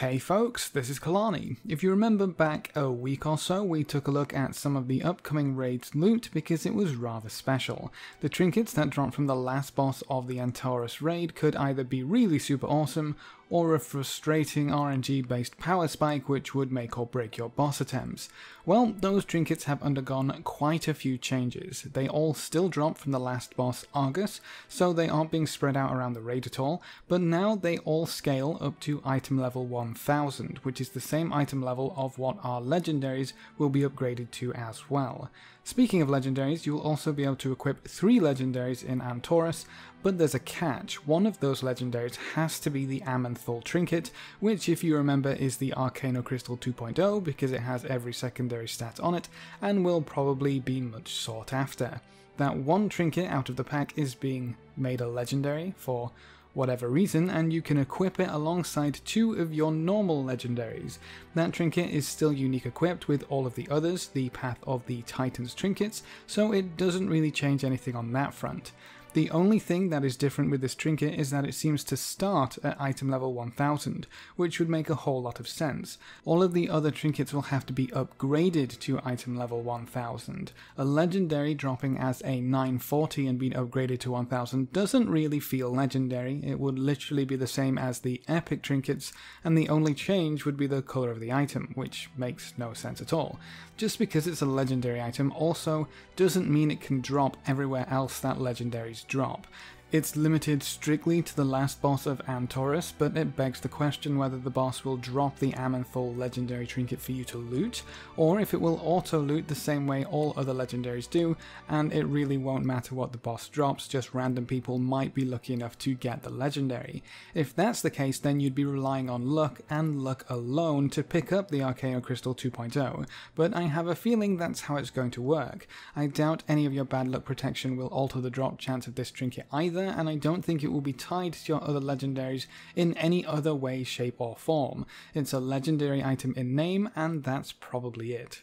Hey folks, this is Kelani. If you remember back a week or so, we took a look at some of the upcoming raids loot because it was rather special. The trinkets that dropped from the last boss of the Antorus raid could either be really super awesome, or a frustrating RNG based power spike which would make or break your boss attempts. Well, those trinkets have undergone quite a few changes. They all still drop from the last boss Argus, so they aren't being spread out around the raid at all, but now they all scale up to item level 1000, which is the same item level of what our legendaries will be upgraded to as well. Speaking of legendaries, you'll also be able to equip 3 legendaries in Antorus, but there's a catch. One of those legendaries has to be the Amanthal Trinket, which if you remember is the Arcano Crystal 2.0 because it has every secondary stat on it and will probably be much sought after. That one trinket out of the pack is being made a legendary for whatever reason, and you can equip it alongside 2 of your normal legendaries. That trinket is still unique equipped with all of the others, the Path of the Titans trinkets, so it doesn't really change anything on that front. The only thing that is different with this trinket is that it seems to start at item level 1000, which would make a whole lot of sense. All of the other trinkets will have to be upgraded to item level 1000. A legendary dropping as a 940 and being upgraded to 1000 doesn't really feel legendary. It would literally be the same as the epic trinkets, and the only change would be the colour of the item, which makes no sense at all. Just because it's a legendary item also doesn't mean it can drop everywhere else that legendaries drop. It's limited strictly to the last boss of Antorus, but it begs the question whether the boss will drop the Amanthal legendary trinket for you to loot, or if it will auto-loot the same way all other legendaries do, and it really won't matter what the boss drops, just random people might be lucky enough to get the legendary. If that's the case, then you'd be relying on luck, and luck alone, to pick up the Arcano Crystal 2.0, but I have a feeling that's how it's going to work. I doubt any of your bad luck protection will alter the drop chance of this trinket either, and I don't think it will be tied to your other legendaries in any other way, shape or form. It's a legendary item in name, and that's probably it.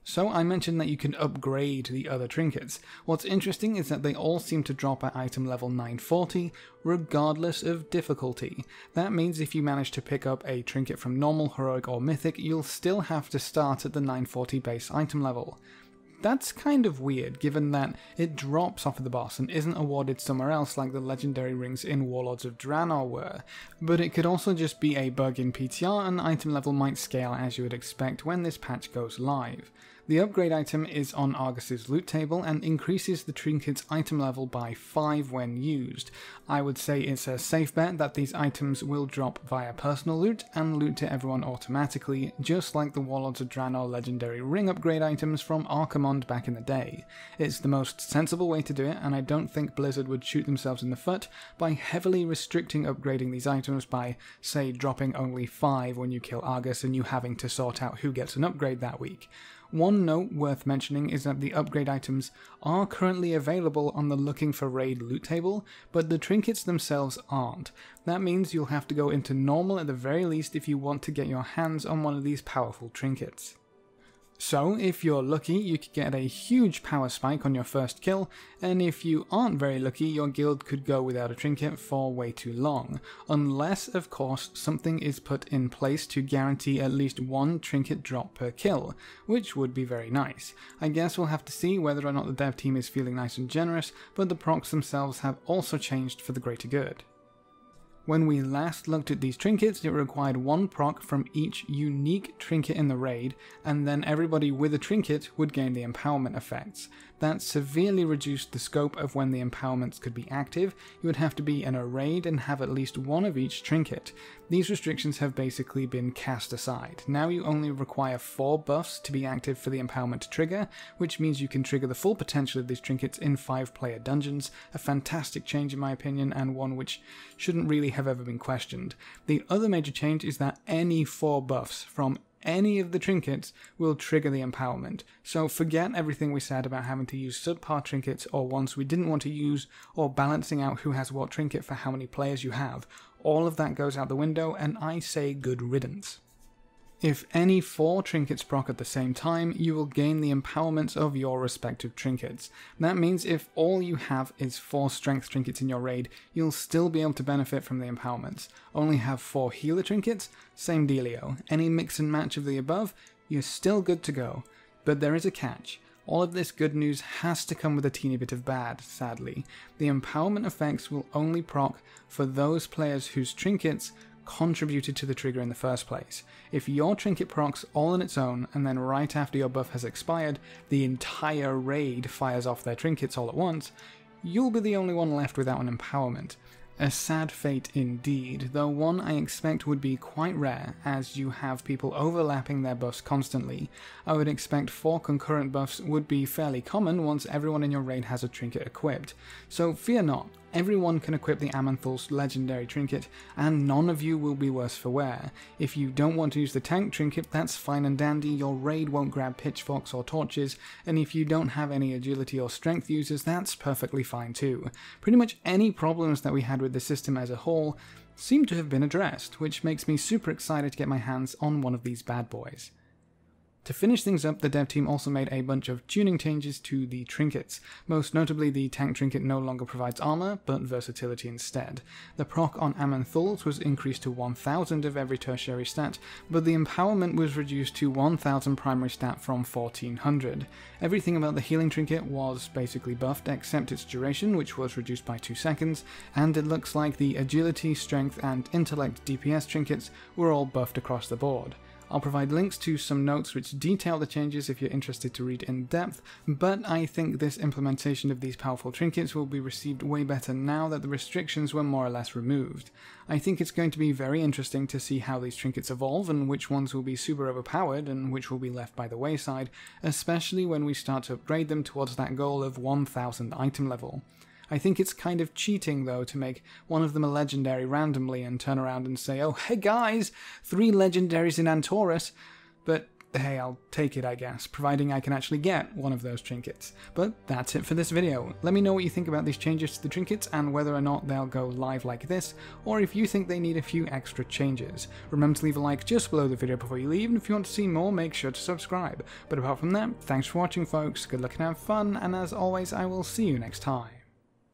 So I mentioned that you can upgrade the other trinkets. What's interesting is that they all seem to drop at item level 940, regardless of difficulty. That means if you manage to pick up a trinket from normal, heroic or mythic, you'll still have to start at the 940 base item level. That's kind of weird, given that it drops off of the boss and isn't awarded somewhere else like the legendary rings in Warlords of Draenor were, but it could also just be a bug in PTR and item level might scale as you would expect when this patch goes live. The upgrade item is on Argus's loot table and increases the trinket's item level by 5 when used. I would say it's a safe bet that these items will drop via personal loot and loot to everyone automatically, just like the Warlords of Draenor legendary ring upgrade items from Archimonde back in the day. It's the most sensible way to do it, and I don't think Blizzard would shoot themselves in the foot by heavily restricting upgrading these items by, say, dropping only 5 when you kill Argus and you having to sort out who gets an upgrade that week. One note worth mentioning is that the upgrade items are currently available on the Looking for Raid loot table, but the trinkets themselves aren't. That means you'll have to go into normal at the very least if you want to get your hands on one of these powerful trinkets. So, if you're lucky, you could get a huge power spike on your first kill, and if you aren't very lucky, your guild could go without a trinket for way too long. Unless, of course, something is put in place to guarantee at least 1 trinket drop per kill, which would be very nice. I guess we'll have to see whether or not the dev team is feeling nice and generous, but the procs themselves have also changed for the greater good. When we last looked at these trinkets, it required 1 proc from each unique trinket in the raid, and then everybody with a trinket would gain the empowerment effects. That severely reduced the scope of when the empowerments could be active. You would have to be in a raid and have at least 1 of each trinket. These restrictions have basically been cast aside. Now you only require 4 buffs to be active for the empowerment to trigger, which means you can trigger the full potential of these trinkets in 5-player dungeons, a fantastic change in my opinion, and one which shouldn't really have ever been questioned. The other major change is that any 4 buffs from any of the trinkets will trigger the empowerment. So forget everything we said about having to use subpar trinkets or ones we didn't want to use, or balancing out who has what trinket for how many players you have. All of that goes out the window, and I say good riddance. If any 4 trinkets proc at the same time, you will gain the empowerments of your respective trinkets. That means if all you have is 4 strength trinkets in your raid, you'll still be able to benefit from the empowerments. Only have 4 healer trinkets? Same dealio. Any mix and match of the above, you're still good to go. But there is a catch. All of this good news has to come with a teeny bit of bad, sadly. The empowerment effects will only proc for those players whose trinkets contributed to the trigger in the first place. If your trinket procs all on its own, and then right after your buff has expired, the entire raid fires off their trinkets all at once, you'll be the only one left without an empowerment. A sad fate indeed, though one I expect would be quite rare, as you have people overlapping their buffs constantly. I would expect 4 concurrent buffs would be fairly common once everyone in your raid has a trinket equipped. So fear not, everyone can equip the Aman'Thul's legendary trinket, and none of you will be worse for wear. If you don't want to use the tank trinket, that's fine and dandy, your raid won't grab pitchforks or torches, and if you don't have any agility or strength users, that's perfectly fine too. Pretty much any problems that we had with the system as a whole seem to have been addressed, which makes me super excited to get my hands on one of these bad boys. To finish things up, the dev team also made a bunch of tuning changes to the trinkets. Most notably, the tank trinket no longer provides armor, but versatility instead. The proc on Aman'Thul's was increased to 1000 of every tertiary stat, but the empowerment was reduced to 1000 primary stat from 1400. Everything about the healing trinket was basically buffed except its duration, which was reduced by 2 seconds, and it looks like the agility, strength, and intellect DPS trinkets were all buffed across the board. I'll provide links to some notes which detail the changes if you're interested to read in depth, but I think this implementation of these powerful trinkets will be received way better now that the restrictions were more or less removed. I think it's going to be very interesting to see how these trinkets evolve and which ones will be super overpowered and which will be left by the wayside, especially when we start to upgrade them towards that goal of 1000 item level. I think it's kind of cheating though to make one of them a legendary randomly and turn around and say, oh hey guys, 3 legendaries in Antorus, but hey, I'll take it I guess, providing I can actually get one of those trinkets. But that's it for this video. Let me know what you think about these changes to the trinkets and whether or not they'll go live like this, or if you think they need a few extra changes. Remember to leave a like just below the video before you leave, and if you want to see more, make sure to subscribe. But apart from that, thanks for watching folks, good luck and have fun, and as always I will see you next time.